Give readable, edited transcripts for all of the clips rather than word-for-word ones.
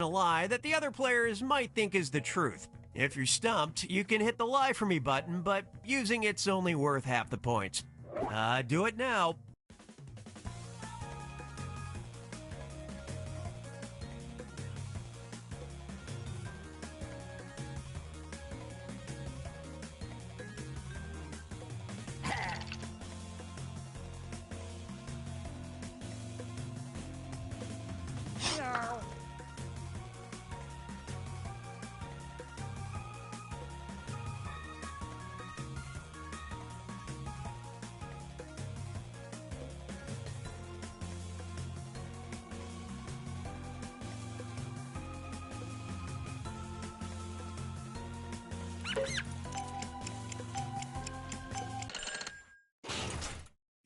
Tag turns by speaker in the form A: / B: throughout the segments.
A: A lie that the other players might think is the truth. If you're stumped, you can hit the lie for me button, but using it's only worth half the points. Do it now.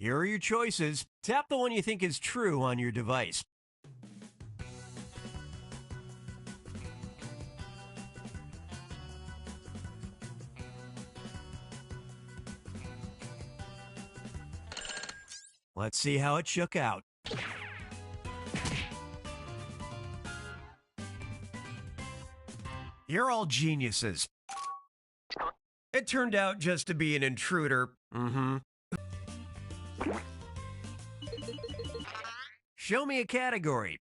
A: Here are your choices. Tap the one you think is true on your device. Let's see how it shook out. You're all geniuses. It turned out just to be an intruder. Show me a category.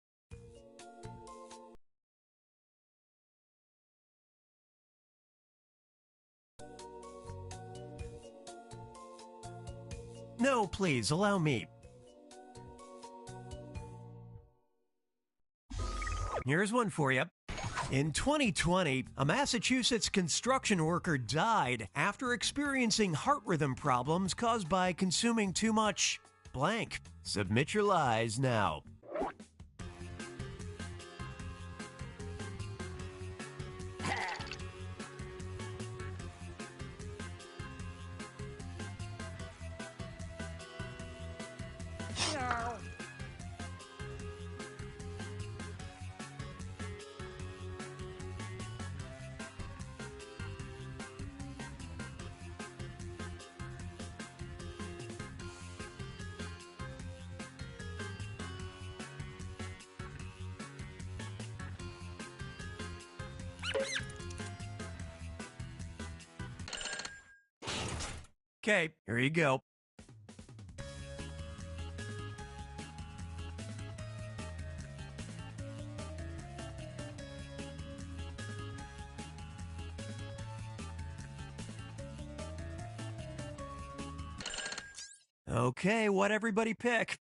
A: No, please, allow me. Here's one for you. In 2020, a Massachusetts construction worker died after experiencing heart rhythm problems caused by consuming too much blank. Submit your lies now. Okay, here you go. Okay, what everybody pick?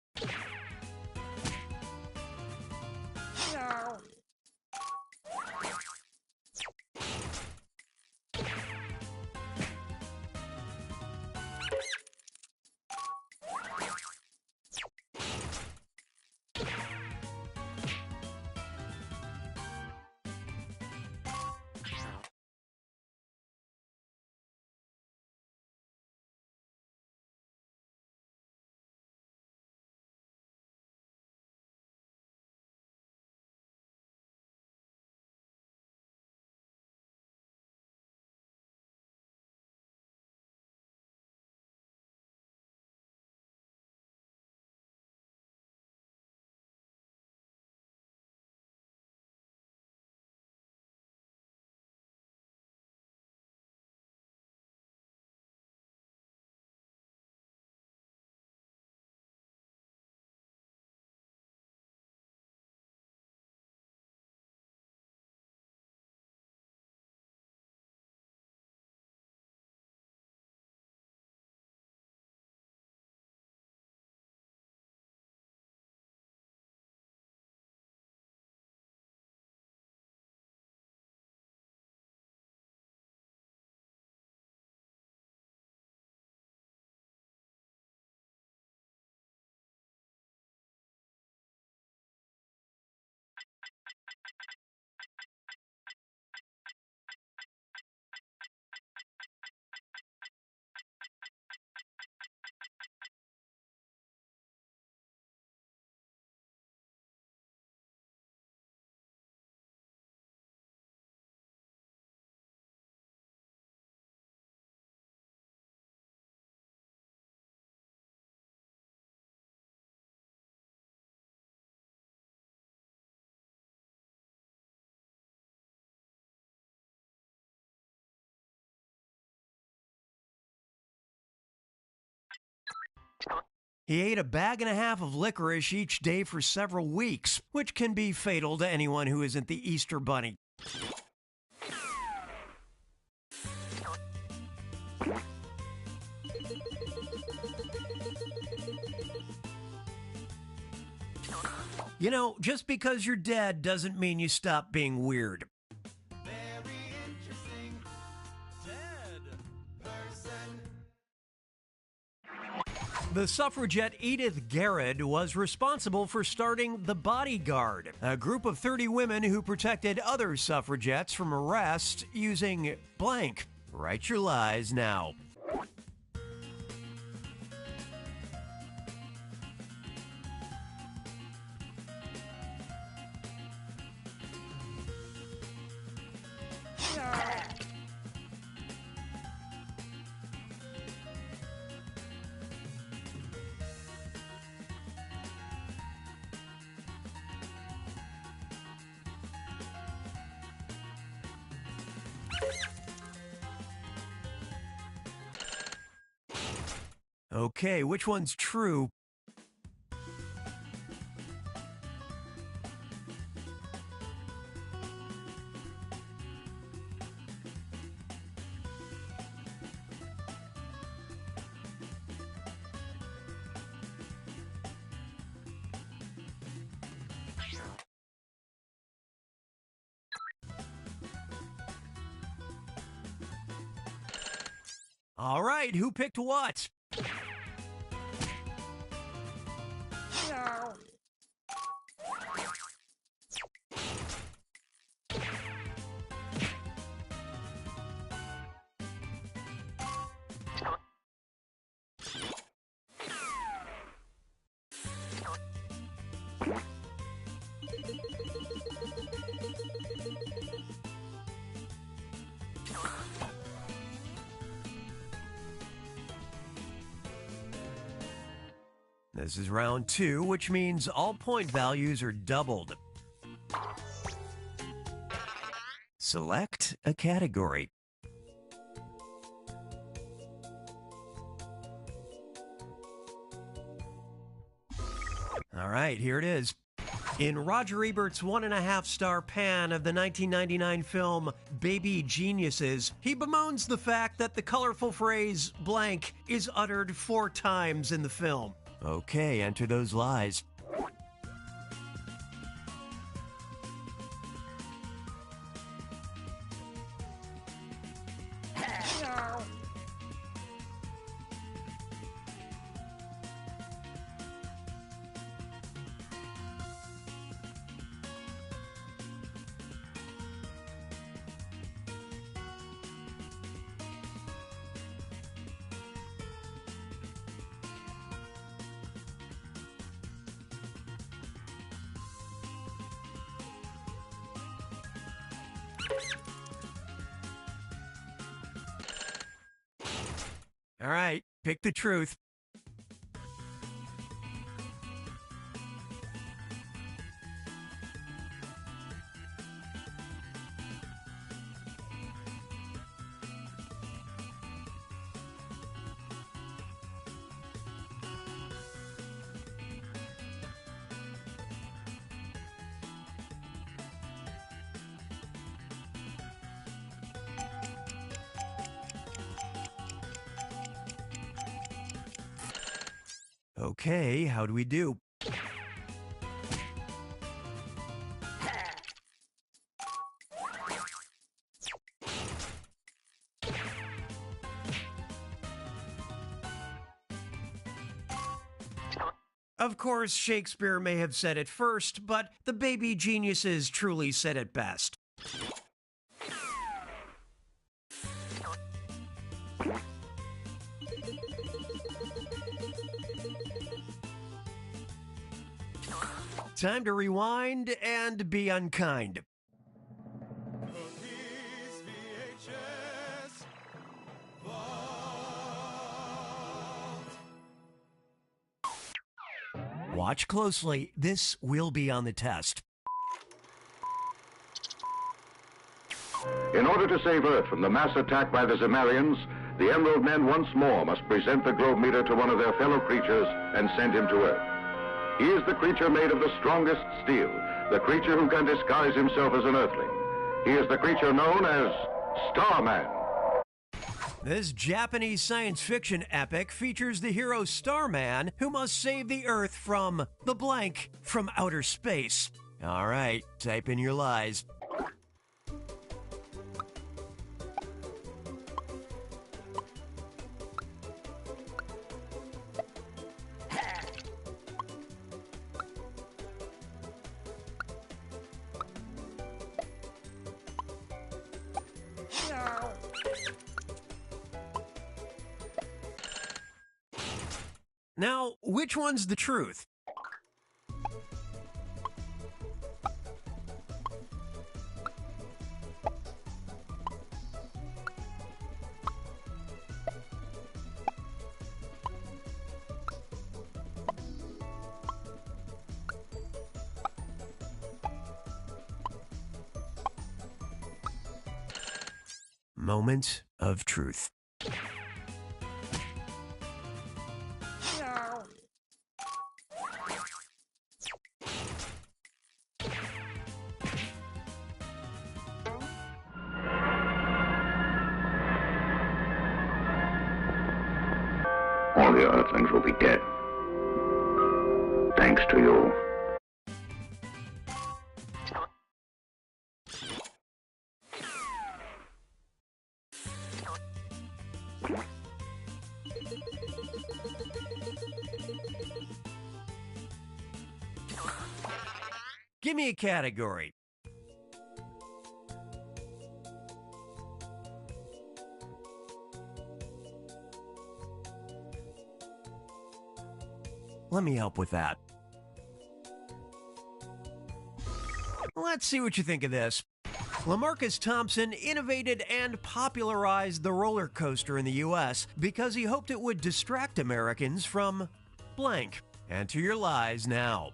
A: He ate a bag and a half of licorice each day for several weeks, which can be fatal to anyone who isn't the Easter Bunny. You know, just because you're dead doesn't mean you stop being weird.
B: Very interesting. Dead person.
A: The suffragette Edith Garrett was responsible for starting the Bodyguard, a group of 30 women who protected other suffragettes from arrest using blank. Write your lies now. Okay, which one's true? All right, who picked what? This is round 2, which means all point values are doubled. Select a category. All right, here it is. In Roger Ebert's 1.5-star pan of the 1999 film Baby Geniuses, he bemoans the fact that the colorful phrase blank is uttered 4 times in the film. Okay, enter those lies. All right, pick the truth. Okay, how do we do? Of course, Shakespeare may have said it first, but the Baby Geniuses truly said it best. Time to rewind and be unkind.
B: Cookies, VHS, vault.
A: Watch closely. This will be on the test.
C: In order to save Earth from the mass attack by the Zemarians, the Emerald Men once more must present the globe meter to one of their fellow creatures and send him to Earth. He is the creature made of the strongest steel, the creature who can disguise himself as an Earthling. He is the creature known as Starman.
A: This Japanese science fiction epic features the hero Starman, who must save the Earth from the blank from outer space. All right, type in your lies. Now, which one's the truth? Moment of truth.
C: All the Earthlings will be dead. Thanks to you.
A: Give me a category. Let me help with that. Let's see what you think of this. LaMarcus Thompson innovated and popularized the roller coaster in the U.S. because he hoped it would distract Americans from blank. Enter your lies now.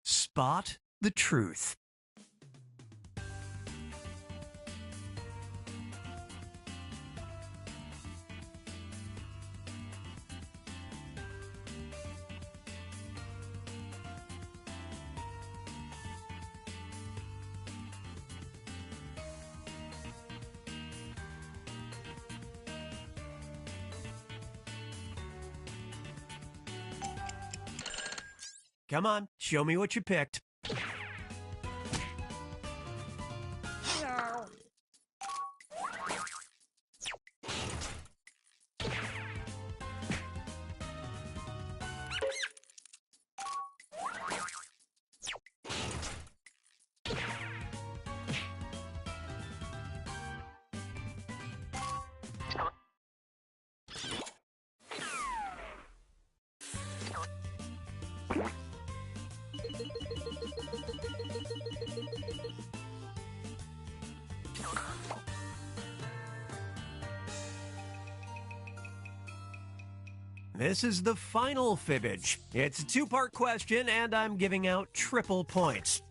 A: Spot the truth. Come on, show me what you picked. This is the final fibbage. It's a two-part question, and I'm giving out triple points.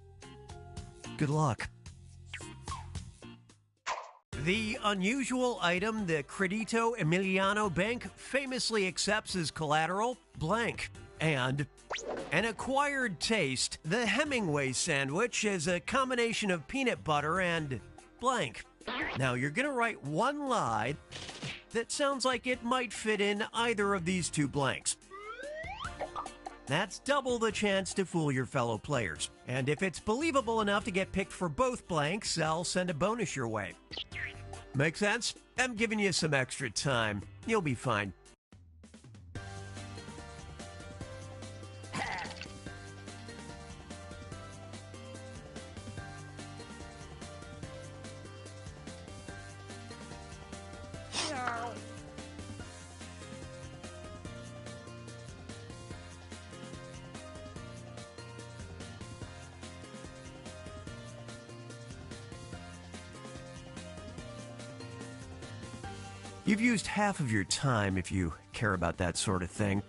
A: Good luck. The unusual item the Credito Emiliano Bank famously accepts as collateral, blank. And an acquired taste, the Hemingway sandwich is a combination of peanut butter and blank. Now, you're going to write one lie that sounds like it might fit in either of these two blanks. That's double the chance to fool your fellow players. And if it's believable enough to get picked for both blanks, I'll send a bonus your way. Make sense? I'm giving you some extra time. You'll be fine. You've used half of your time if you care about that sort of thing.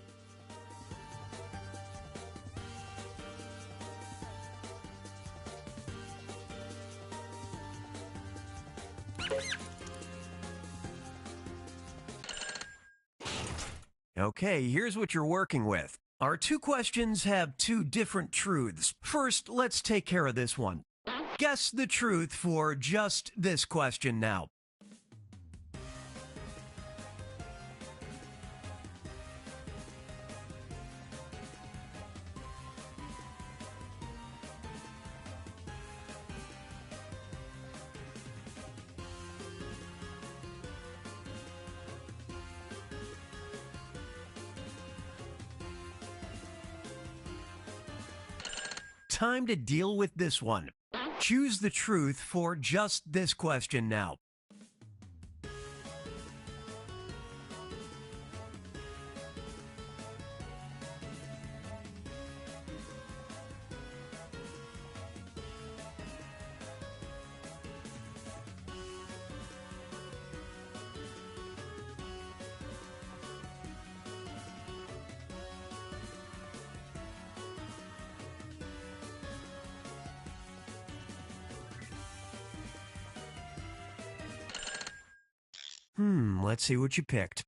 A: Okay, here's what you're working with. Our two questions have two different truths. First, let's take care of this one. Guess the truth for just this question now. Time to deal with this one. Choose the truth for just this question now. Let's see what you picked.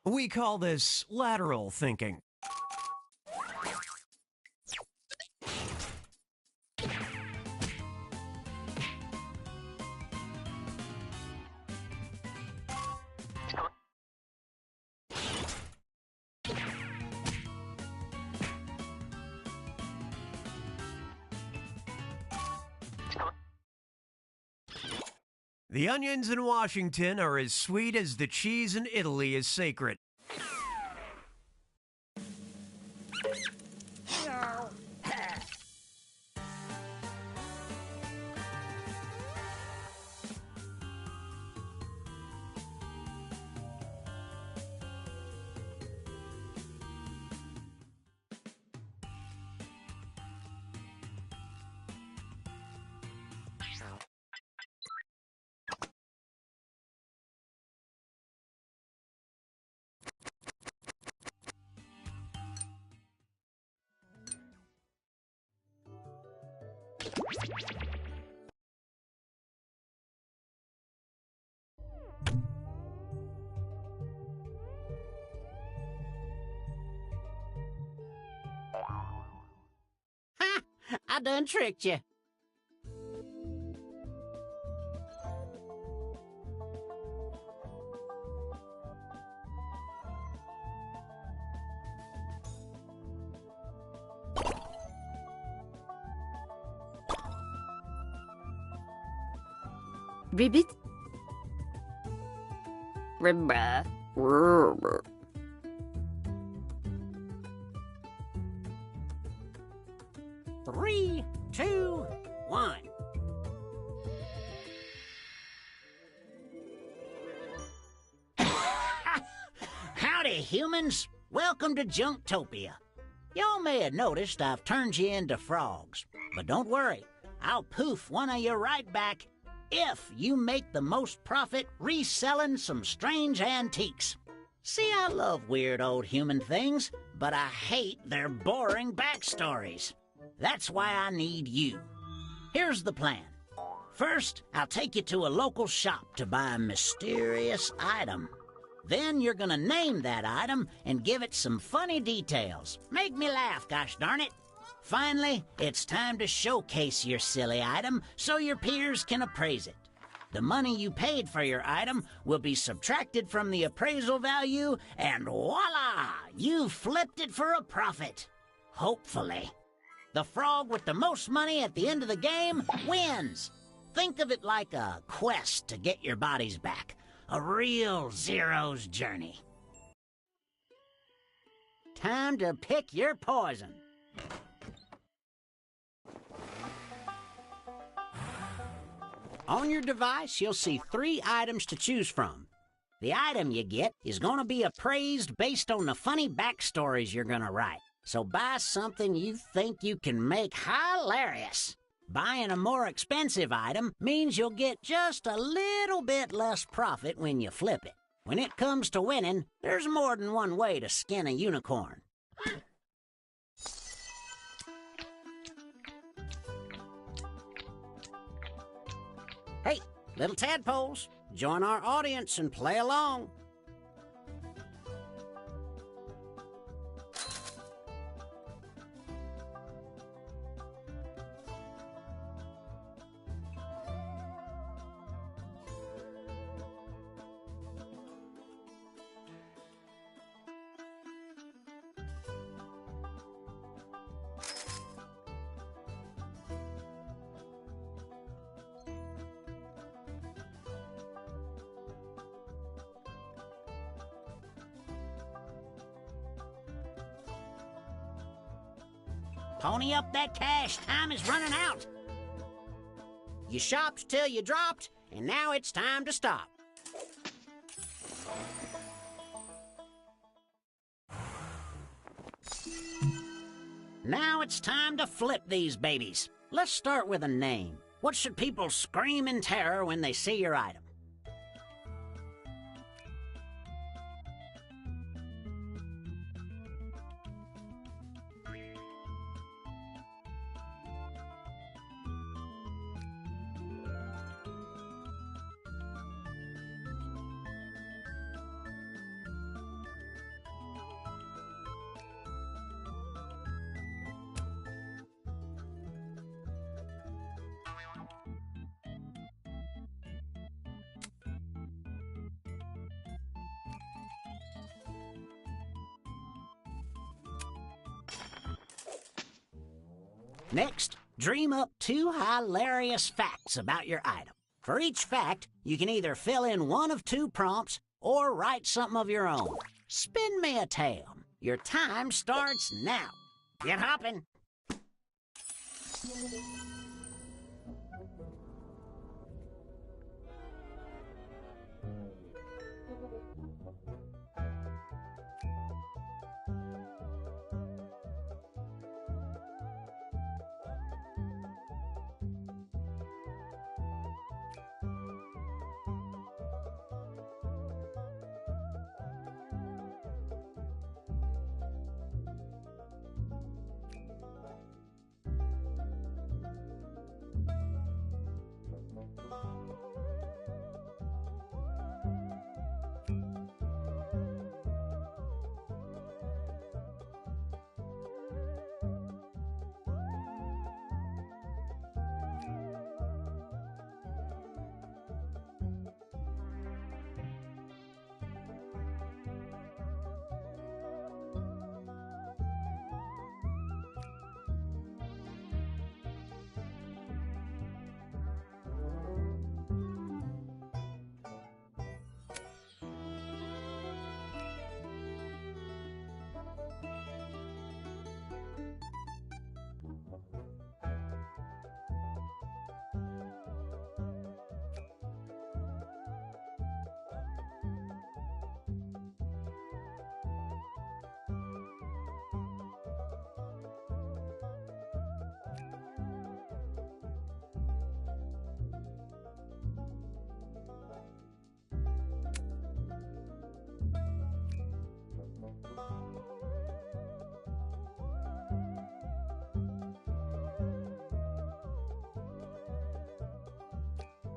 A: We call this lateral thinking. The onions in Washington are as sweet as the cheese in Italy is sacred.
D: Ha! I done tricked you.
E: Ribbit? Ribba.
D: 3, 2, 1. Howdy, humans. Welcome to Junktopia. Y'all may have noticed I've turned you into frogs. But don't worry, I'll poof one of you right back if you make the most profit reselling some strange antiques. See, I love weird old human things, but I hate their boring backstories. That's why I need you. Here's the plan. First, I'll take you to a local shop to buy a mysterious item. Then you're gonna name that item and give it some funny details. Make me laugh, gosh darn it. Finally, it's time to showcase your silly item so your peers can appraise it. The money you paid for your item will be subtracted from the appraisal value, and voila! You flipped it for a profit. Hopefully. The frog with the most money at the end of the game wins. Think of it like a quest to get your bodies back. A real Zero's journey. Time to pick your poison. On your device, you'll see 3 items to choose from. The item you get is going to be appraised based on the funny backstories you're going to write. So buy something you think you can make hilarious. Buying a more expensive item means you'll get just a little bit less profit when you flip it. When it comes to winning, there's more than one way to skin a unicorn. Hey, little tadpoles, join our audience and play along. Pony up that cash, time is running out. You shopped till you dropped, and now it's time to stop. Now it's time to flip these babies. Let's start with a name. What should people scream in terror when they see your item? Next, dream up 2 hilarious facts about your item. For each fact, you can either fill in one of 2 prompts or write something of your own. Spin me a tale. Your time starts now. Get hopping.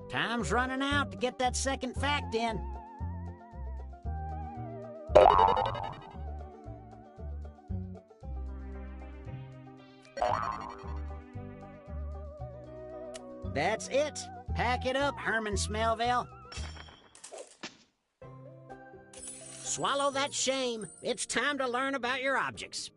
D: Time's running out to get that second fact in. That's it. Pack it up, Herman Smellville. Swallow that shame. It's time to learn about your objects.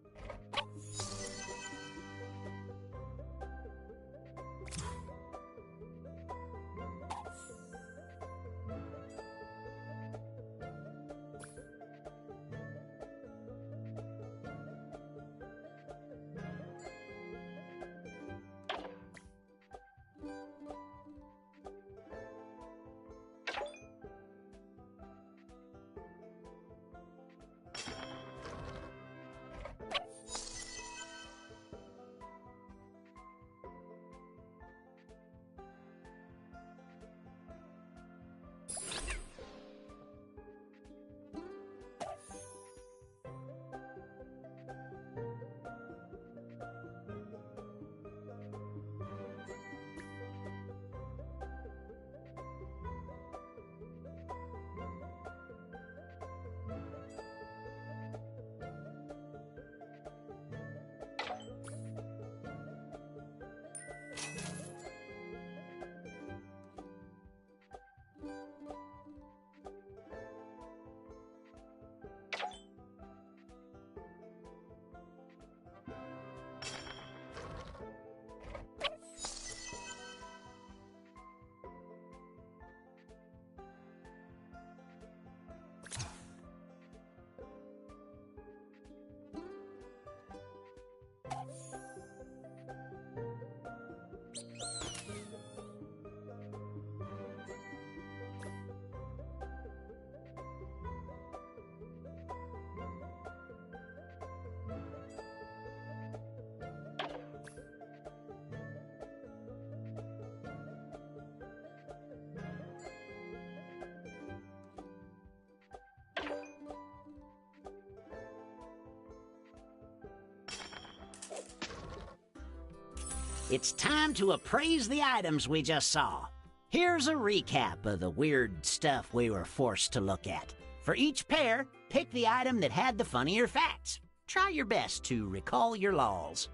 D: It's time to appraise the items we just saw. Here's a recap of the weird stuff we were forced to look at. For each pair, pick the item that had the funnier facts. Try your best to recall your laws.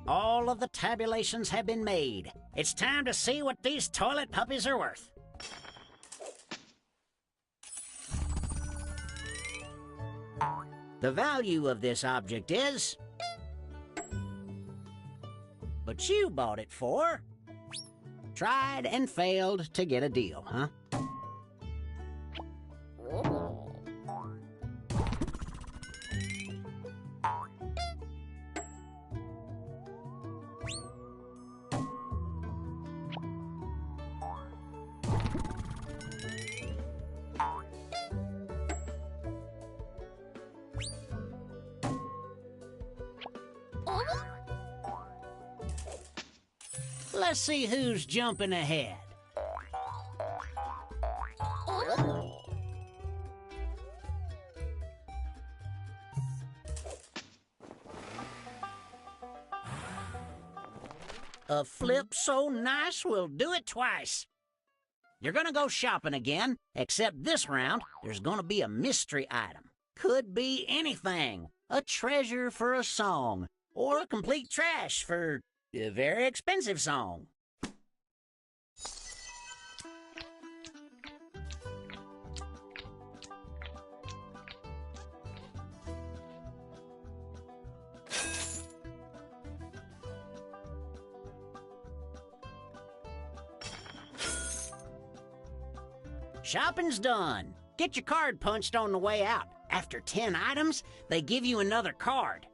D: All of the tabulations have been made. It's time to see what these toilet puppies are worth. The value of this object is... But you bought it for... Tried and failed to get a deal, huh? Let's see who's jumping ahead. A flip so nice we'll do it twice. You're gonna go shopping again, except this round there's gonna be a mystery item. Could be anything. A treasure for a song, or a complete trash for a very expensive song. Shopping's done. Get your card punched on the way out. After 10 items, they give you another card.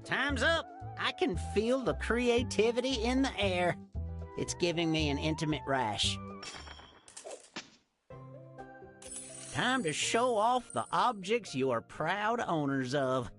D: Time's up. I can feel the creativity in the air. It's giving me an intimate rash. Time to show off the objects you are proud owners of.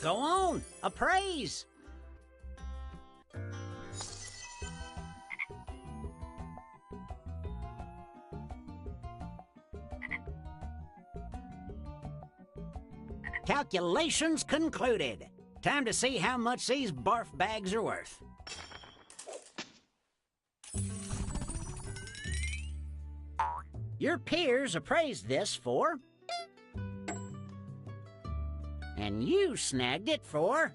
D: Go on, appraise. Calculations concluded. Time to see how much these barf bags are worth. Your peers appraised this for... and you snagged it for...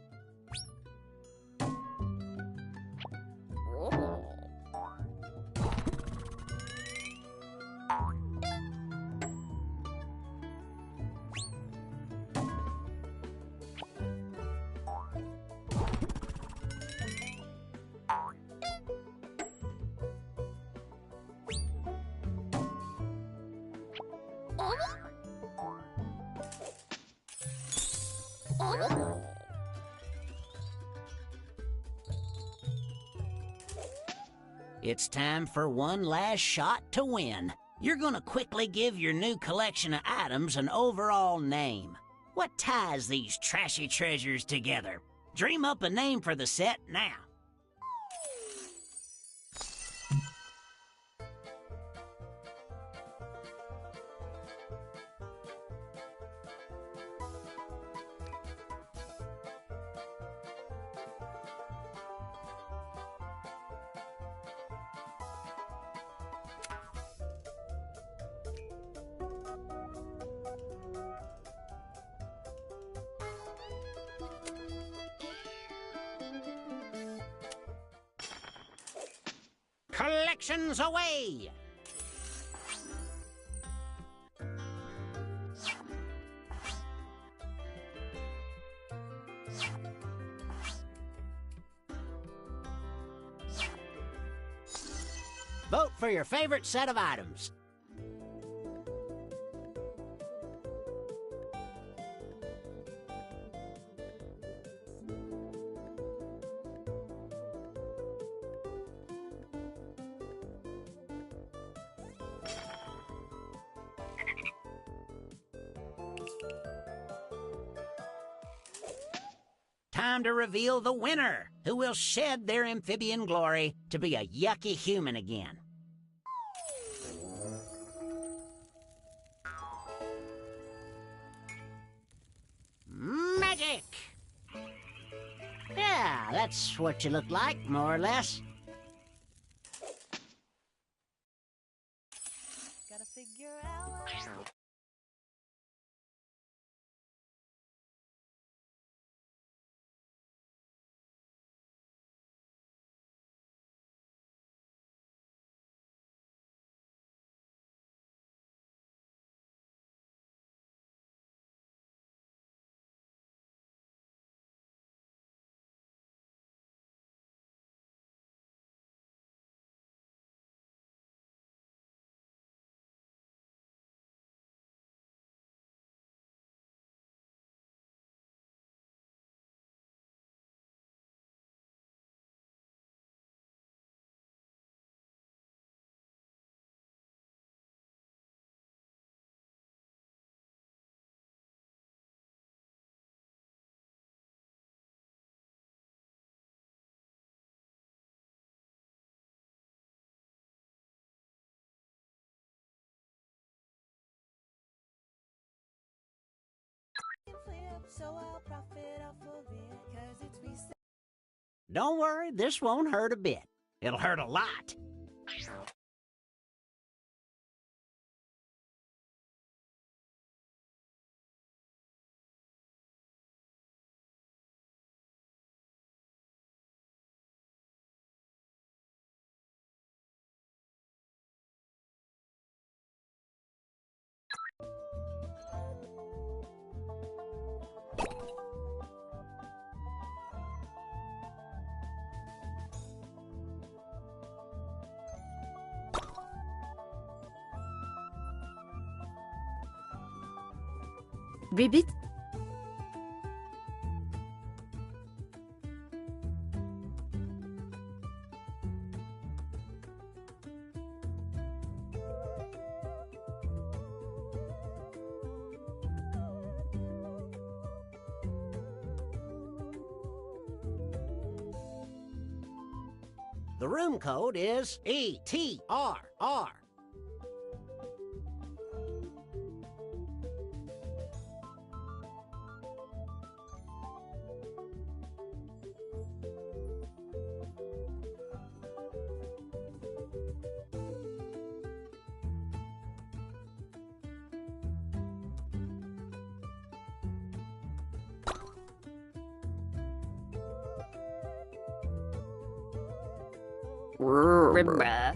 D: It's time for one last shot to win. You're gonna quickly give your new collection of items an overall name. What ties these trashy treasures together? Dream up a name for the set now. Collections away! Vote for your favorite set of items. Time to reveal the winner, who will shed their amphibian glory to be a yucky human again. Magic! Yeah, that's what you look like, more or less.
E: Gotta figure out. So I'll profit off of it, 'cause it's reset.
D: Don't worry, this won't hurt a bit. It'll hurt a lot.
F: Ribbit?
D: The room code is ETRR.
F: Ribba.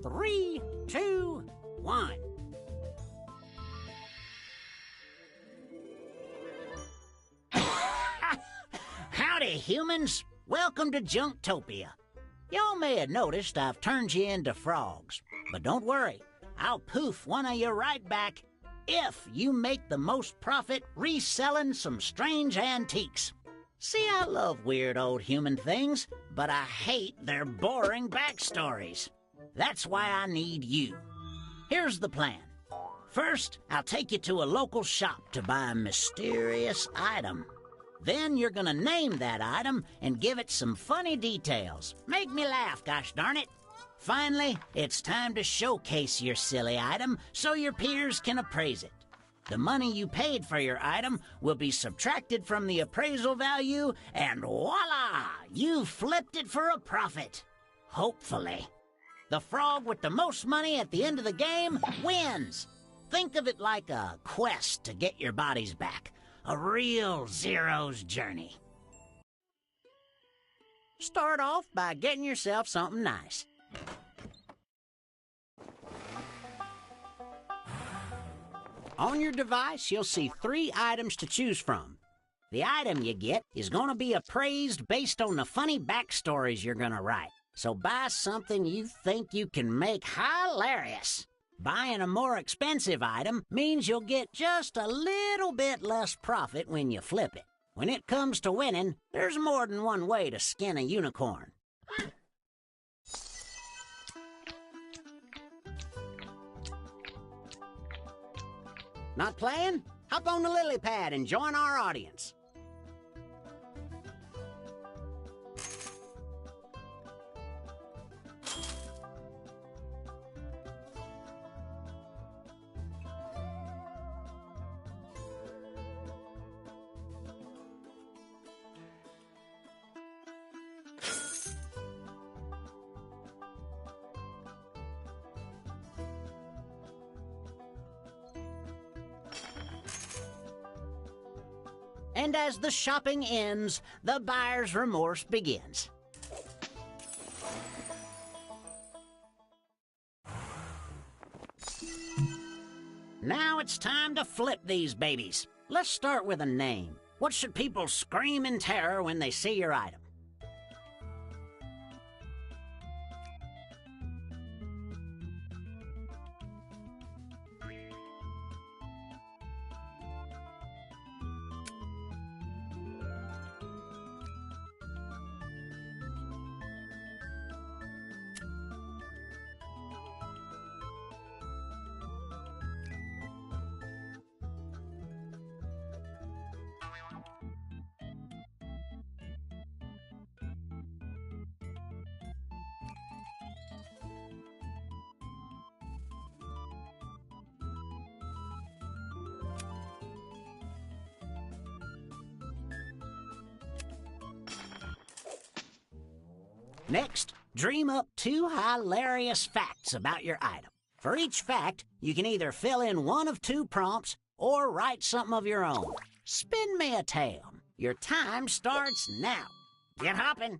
D: Three, two, one. Howdy, humans. Welcome to Junktopia. Y'all may have noticed I've turned you into frogs. But don't worry, I'll poof one of you right back if you make the most profit reselling some strange antiques. See, I love weird old human things, but I hate their boring backstories. That's why I need you. Here's the plan. First, I'll take you to a local shop to buy a mysterious item. Then you're gonna name that item and give it some funny details. Make me laugh, gosh darn it. Finally, it's time to showcase your silly item so your peers can appraise it. The money you paid for your item will be subtracted from the appraisal value, and voila! You flipped it for a profit. Hopefully. The frog with the most money at the end of the game wins. Think of it like a quest to get your bodies back. A real Zero's journey. Start off by getting yourself something nice. On your device, you'll see 3 items to choose from. The item you get is going to be appraised based on the funny backstories you're going to write. So buy something you think you can make hilarious. Buying a more expensive item means you'll get just a little bit less profit when you flip it. When it comes to winning, there's more than one way to skin a unicorn. Not playing? Hop on the lily pad and join our audience. And as the shopping ends, the buyer's remorse begins. Now it's time to flip these babies. Let's start with a name. What should people scream in terror when they see your item? Next, dream up 2 hilarious facts about your item. For each fact, you can either fill in one of 2 prompts or write something of your own. Spin me a tale. Your time starts now. Get hopping.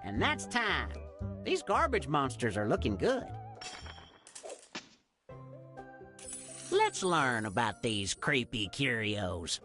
D: And that's time. These garbage monsters are looking good. Let's learn about these creepy curios.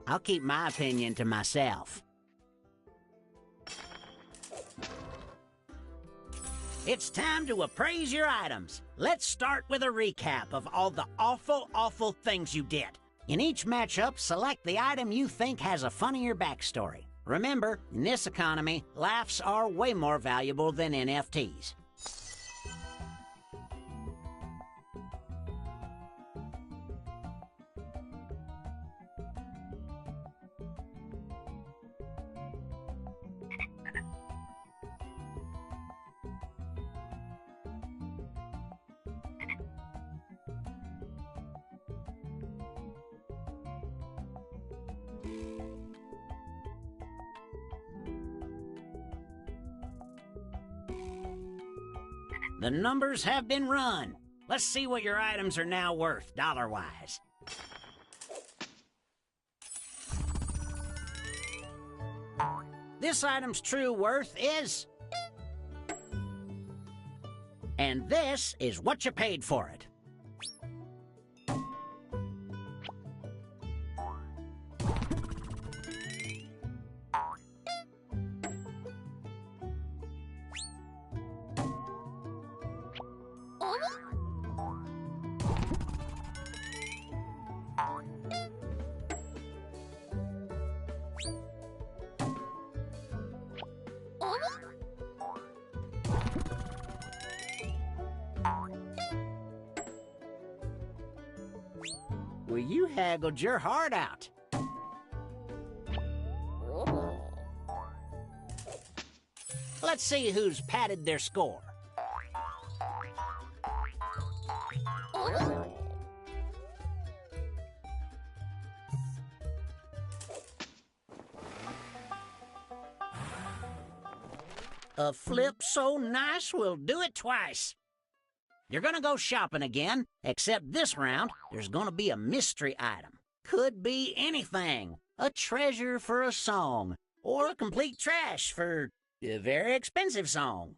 D: I'll keep my opinion to myself. It's time to appraise your items. Let's start with a recap of all the awful things you did. In each matchup, select the item you think has a funnier backstory. Remember, in this economy, laughs are way more valuable than NFTs. The numbers have been run. Let's see what your items are now worth, dollar-wise. This item's true worth is... And this is what you paid for it. Well, you haggled your heart out. Let's see who's padded their score. A flip so nice we'll do it twice. You're gonna go shopping again, except this round there's gonna be a mystery item. Could be anything. A treasure for a song, or a complete trash for a very expensive song.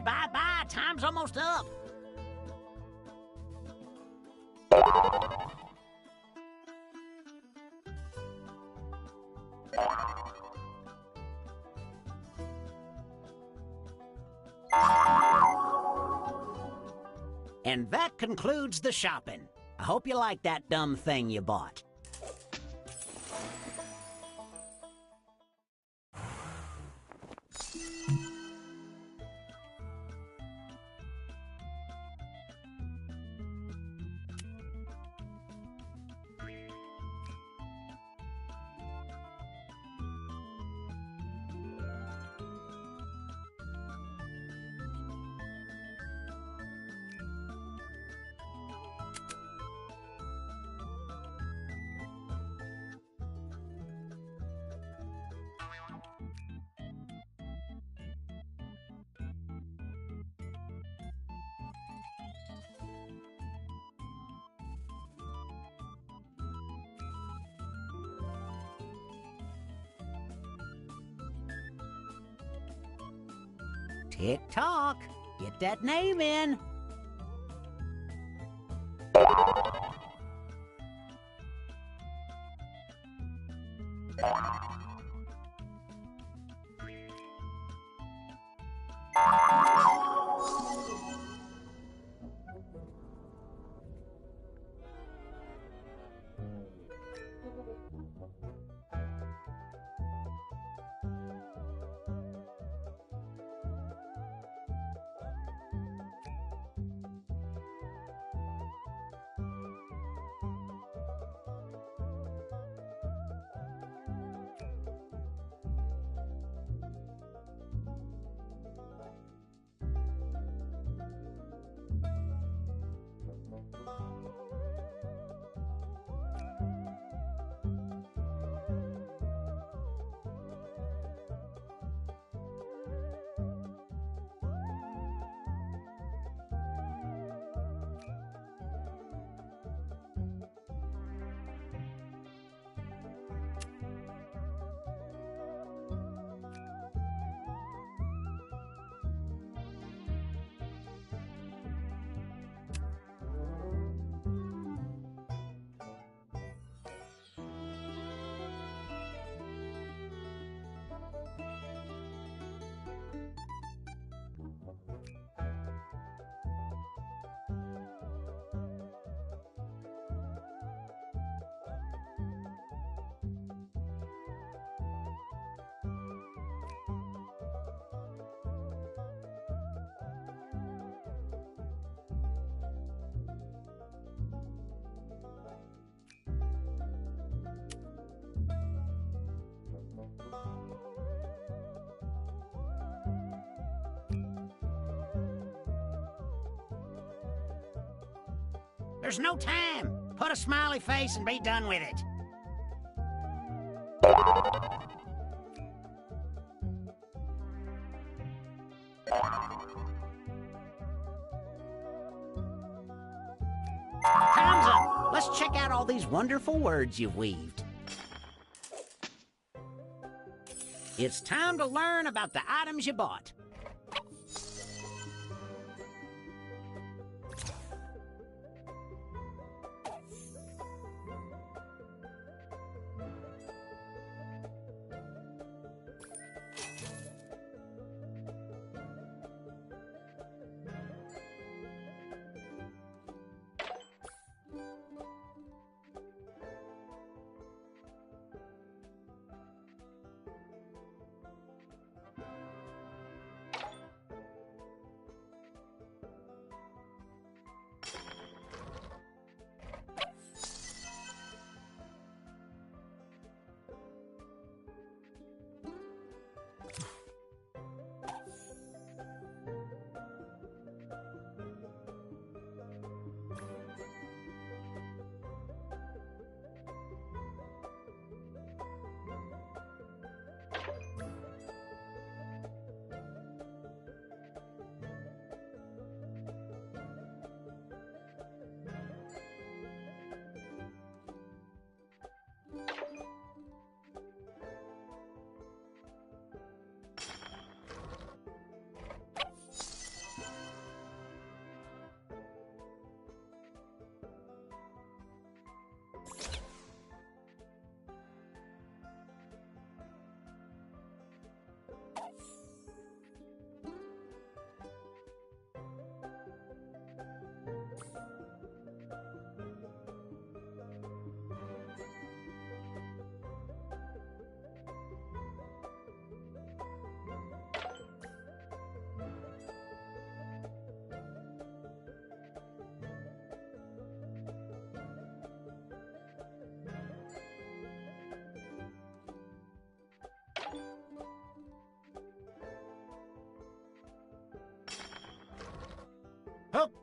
D: Bye. Time's almost up. And that concludes the shopping. I hope you like that dumb thing you bought. Tick-tock. Get that name in. There's no time. Put a smiley face and be done with it. Time's up. Let's check out all these wonderful words you've weaved. It's time to learn about the items you bought.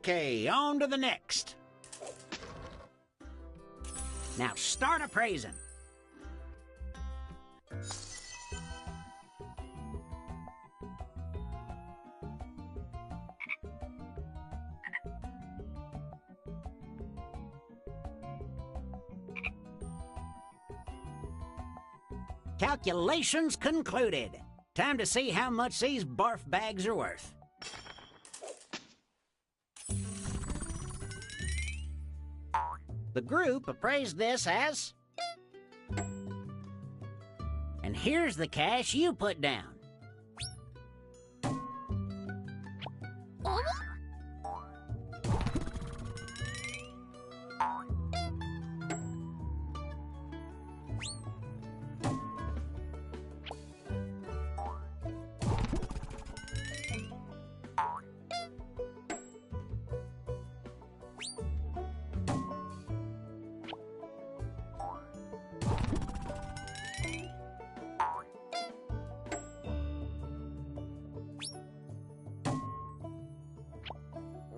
D: Okay, on to the next. Now start appraising. Calculations concluded. Time to see how much these barf bags are worth. The group appraised this as... And here's the cash you put down.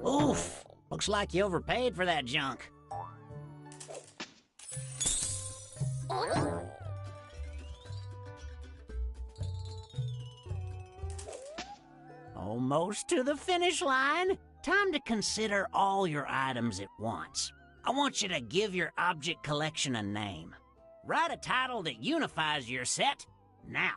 D: Oof! Looks like you overpaid for that junk. Almost to the finish line. Time to consider all your items at once. I want you to give your object collection a name. Write a title that unifies your set now.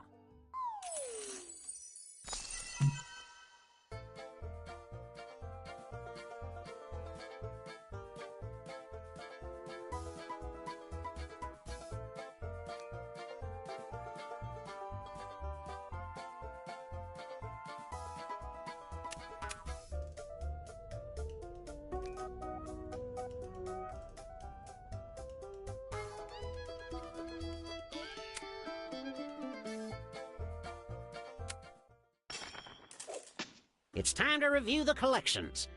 D: It's time to review the collections.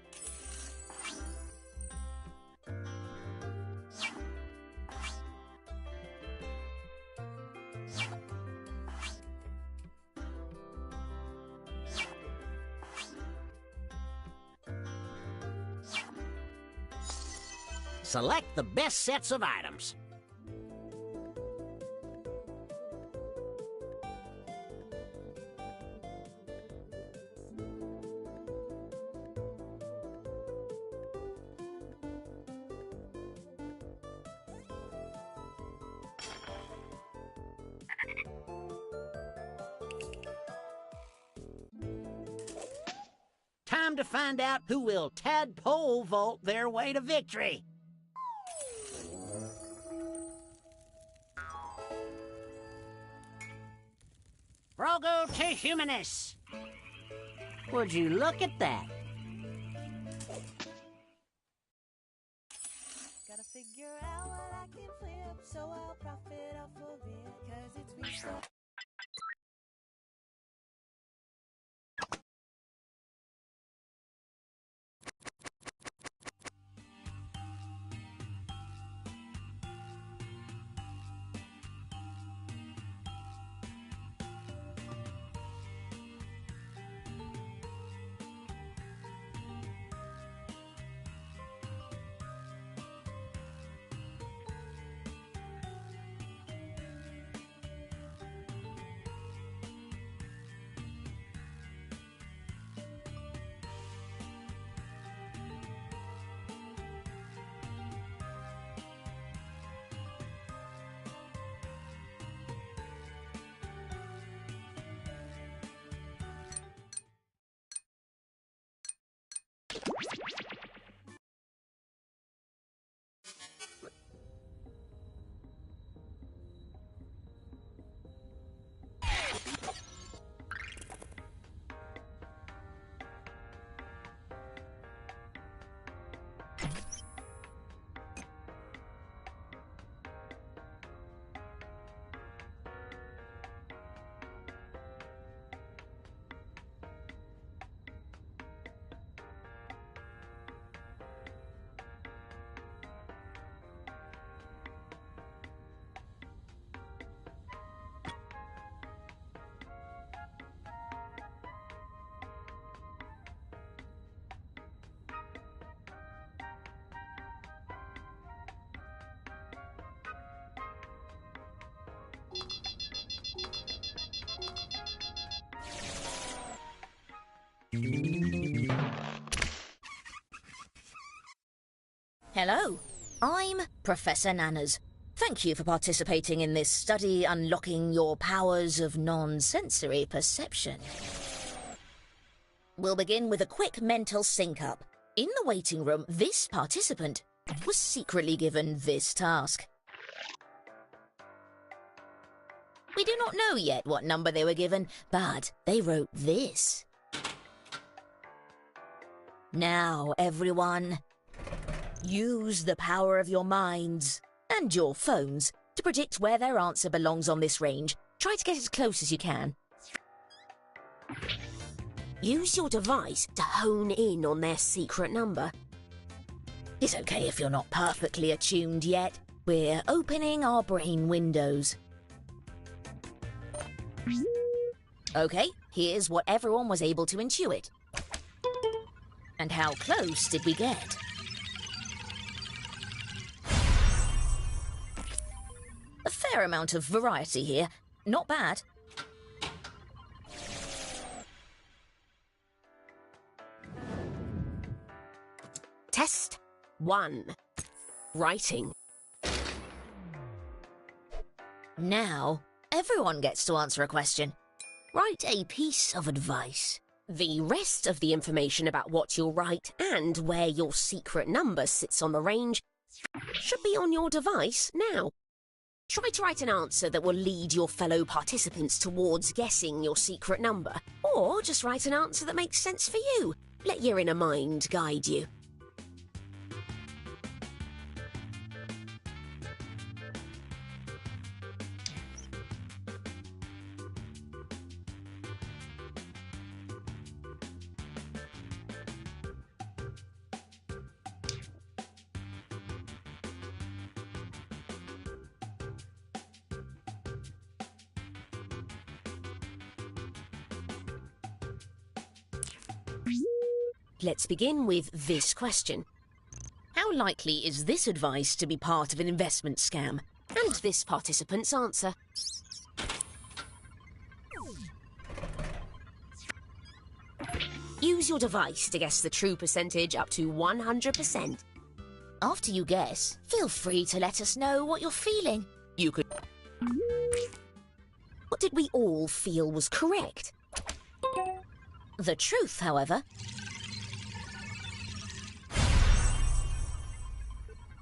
D: Select the best sets of items. Time to find out who will tadpole vault their way to victory. Frogo to Humanus. Would you look at that?
E: Gotta figure out what I can flip, so I'll profit off of it, 'cause it's research.
F: Hello, I'm Professor Nanners. Thank you for participating in this study unlocking your powers of non-sensory perception. We'll begin with a quick mental sync-up. In the waiting room, this participant was secretly given this task. We do not know yet what number they were given, but they wrote this. Now, everyone, use the power of your minds and your phones to predict where their answer belongs on this range. Try to get as close as you can.
G: Use your device to hone in on their secret number.
F: It's okay if you're not perfectly attuned yet. We're opening our brain windows. Okay, here's what everyone was able to intuit. And how close did we get? A fair amount of variety here. Not bad.
G: Test 1. Writing.
F: Now, everyone gets to answer a question. Write a piece of advice.
G: The rest of the information about what you'll write and where your secret number sits on the range should be on your device now. Try to write an answer that will lead your fellow participants towards guessing your secret number, or just write an answer that makes sense for you. Let your inner mind guide you. Let's begin with this question.
F: How likely is this advice to be part of an investment scam?
G: And this participant's answer. Use your device to guess the true percentage up to 100%.
F: After you guess, feel free to let us know what you're feeling.
G: You could... What did we all feel was correct?
F: The truth, however...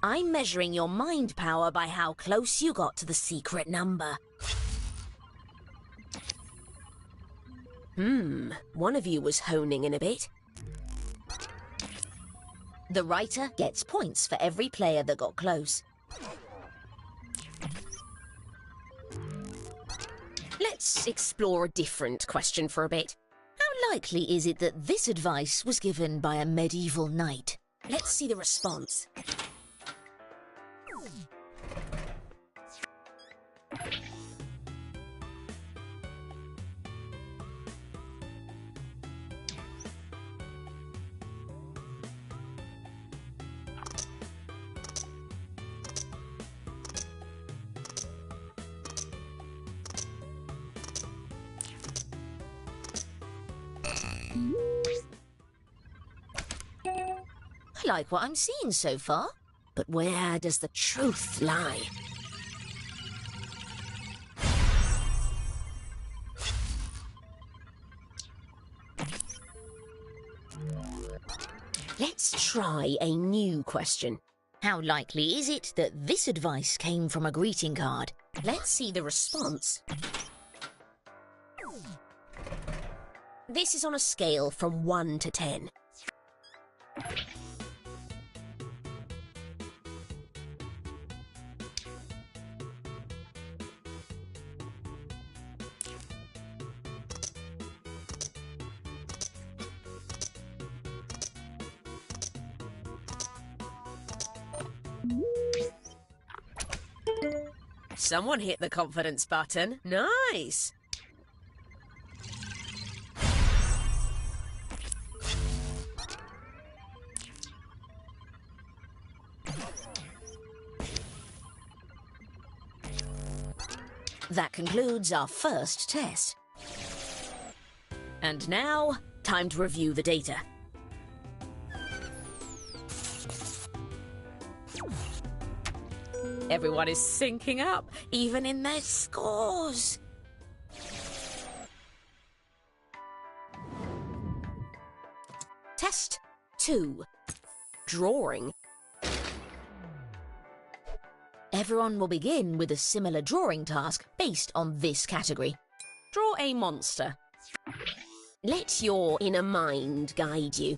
F: I'm measuring your mind power by how close you got to the secret number.
G: One of you was honing in a bit.
F: The writer gets points for every player that got close.
G: Let's explore a different question for a bit.
F: How likely is it that this advice was given by a medieval knight?
G: Let's see the response.
F: I like what I'm seeing so far.
G: But where does the truth lie? Let's try a new question.
F: How likely is it that this advice came from a greeting card?
G: Let's see the response. This is on a scale from 1 to 10. Someone hit the confidence button. Nice!
F: That concludes our first test. And now,
G: time to review the data. Everyone is syncing up, even in their scores. Test 2. Drawing.
F: Everyone will begin with a similar drawing task based on this category.
G: Draw a monster. Let your inner mind guide you.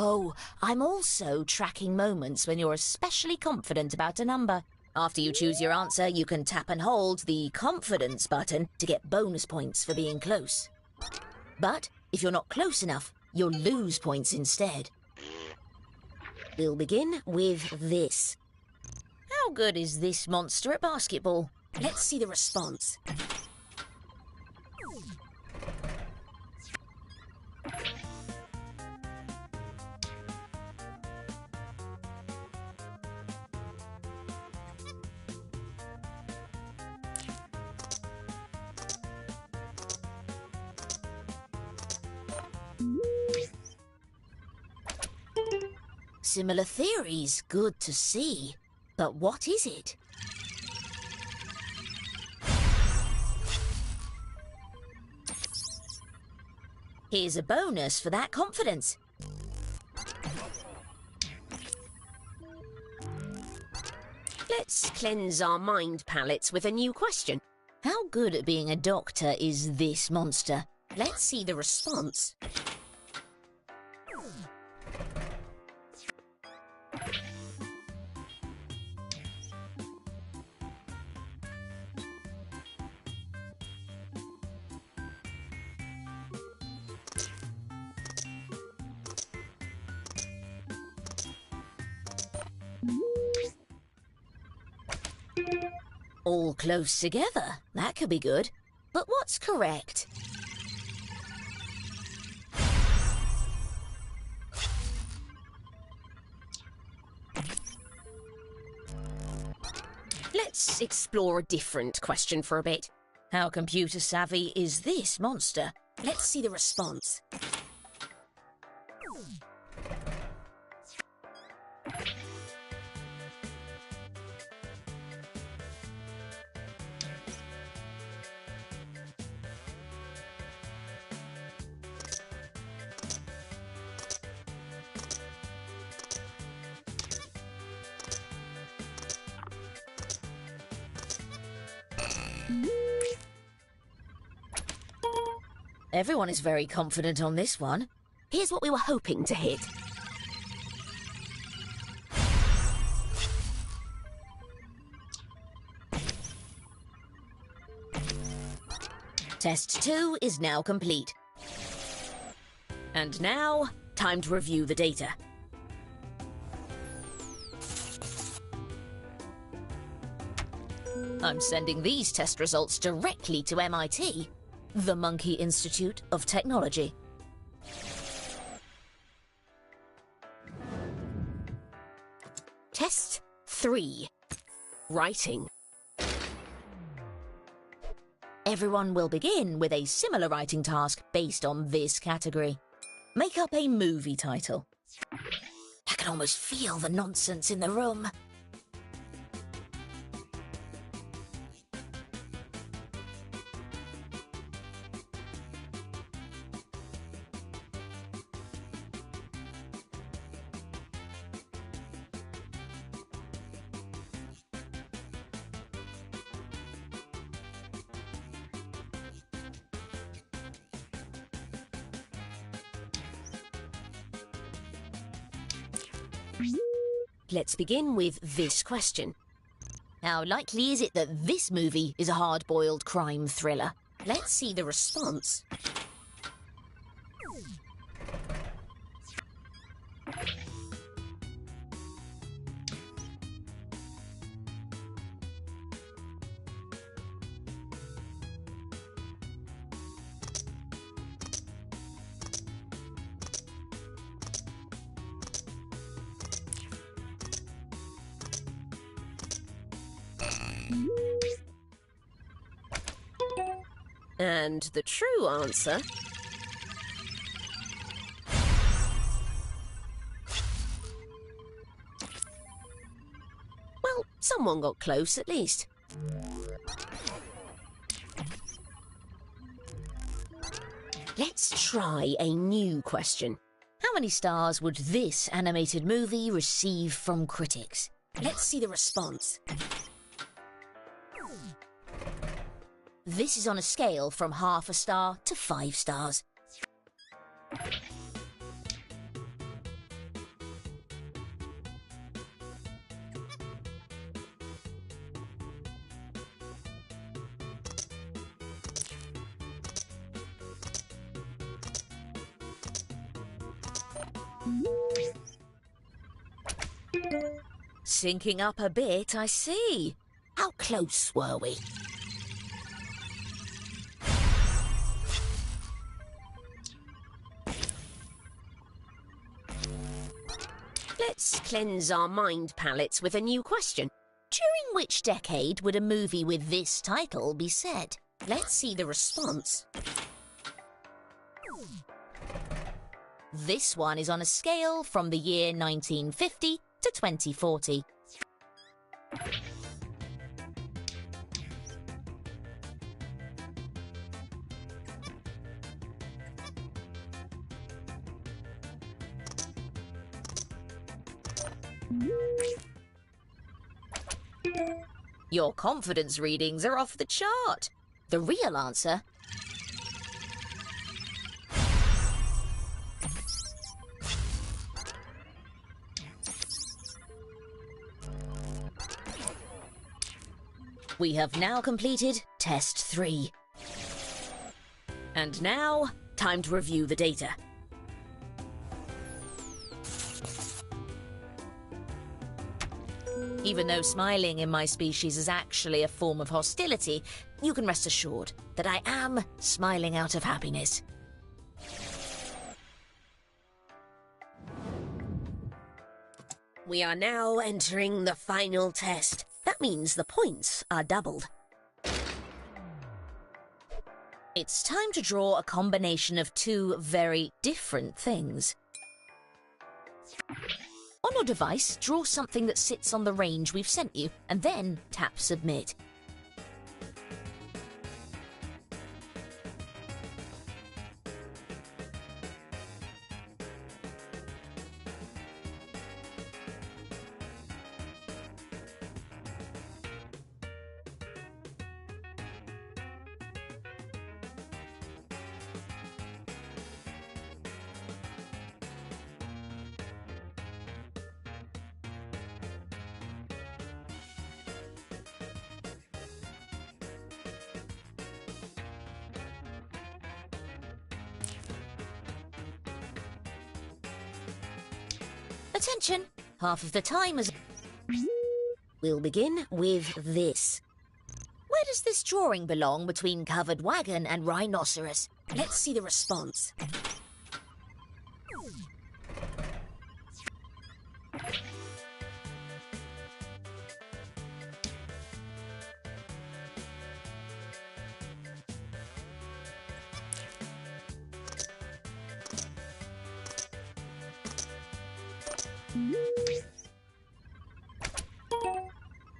F: Oh, I'm also tracking moments when you're especially confident about a number. After you choose your answer, you can tap and hold the confidence button to get bonus points for being close. But if you're not close enough, you'll lose points instead.
G: We'll begin with this.
F: How good is this monster at basketball?
G: Let's see the response.
F: Similar theories, good to see. But what is it? Here's a bonus for that confidence.
G: Let's cleanse our mind palettes with a new question.
F: How good at being a doctor is this monster?
G: Let's see the response.
F: All close together. That could be good. But what's correct?
G: Let's explore a different question for a bit.
F: How computer savvy is this monster?
G: Let's see the response.
F: Everyone is very confident on this one.
G: Here's what we were hoping to hit.
F: Test 2 is now complete. And now, time to review the data. I'm sending these test results directly to MIT, the Monkey Institute of Technology.
G: Test 3. Writing.
F: Everyone will begin with a similar writing task based on this category. Make up a movie title. I can almost feel the nonsense in the room.
G: Let's begin with this question.
F: How likely is it that this movie is a hard-boiled crime thriller?
G: Let's see the response. And the true answer... Well, someone got close at least. Let's try a new question.
F: How many stars would this animated movie receive from critics?
G: Let's see the response.
F: This is on a scale from half a star to 5 stars. Syncing up a bit, I see.
G: How close were we? Let's cleanse our mind palettes with a new question.
F: During which decade would a movie with this title be set?
G: Let's see the response.
F: This one is on a scale from the year 1950 to 2040. Your confidence readings are off the chart. The real answer... We have now completed Test 3. And now, time to review the data. Even though smiling in my species is actually a form of hostility, you can rest assured that I am smiling out of happiness.
G: We are now entering the final test. That means the points are doubled.
F: It's time to draw a combination of two very different things. On your device, draw something that sits on the range we've sent you, and then tap Submit. Attention! Half of the time is...
G: We'll begin with this.
F: Where does this drawing belong between covered wagon and rhinoceros?
G: Let's see the response.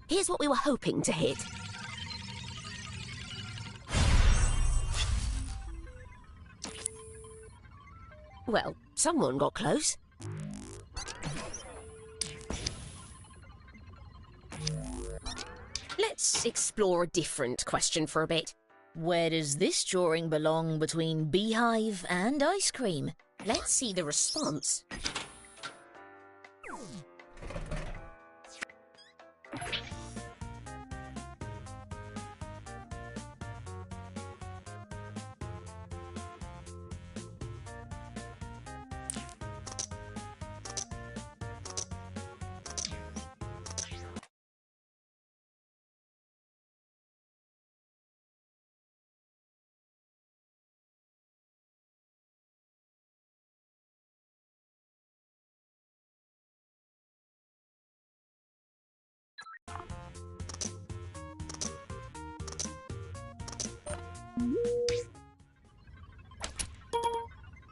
G: Here's what we were hoping to hit. Well, someone got close. Let's explore a different question for a bit.
F: Where does this drawing belong between beehive and ice cream?
G: Let's see the response.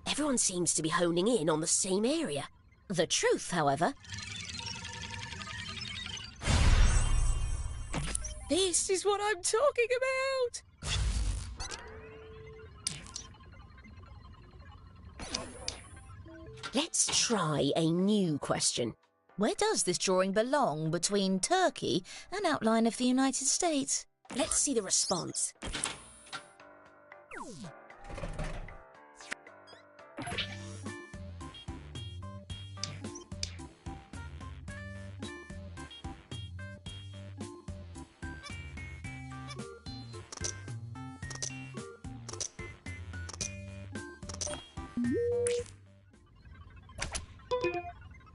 G: Everyone seems to be honing in on the same area.
F: The truth, however... This is what I'm talking about!
G: Let's try a new question.
F: Where does this drawing belong between Turkey and outline of the United States?
G: Let's see the response.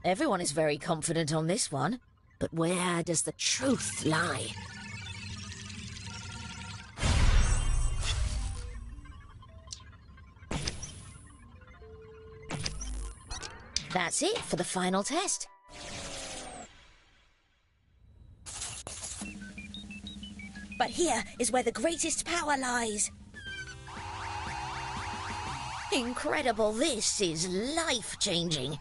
F: Everyone is very confident on this one.
G: But where does the truth lie?
F: That's it for the final test. But here is where the greatest power lies. Incredible, this is life-changing.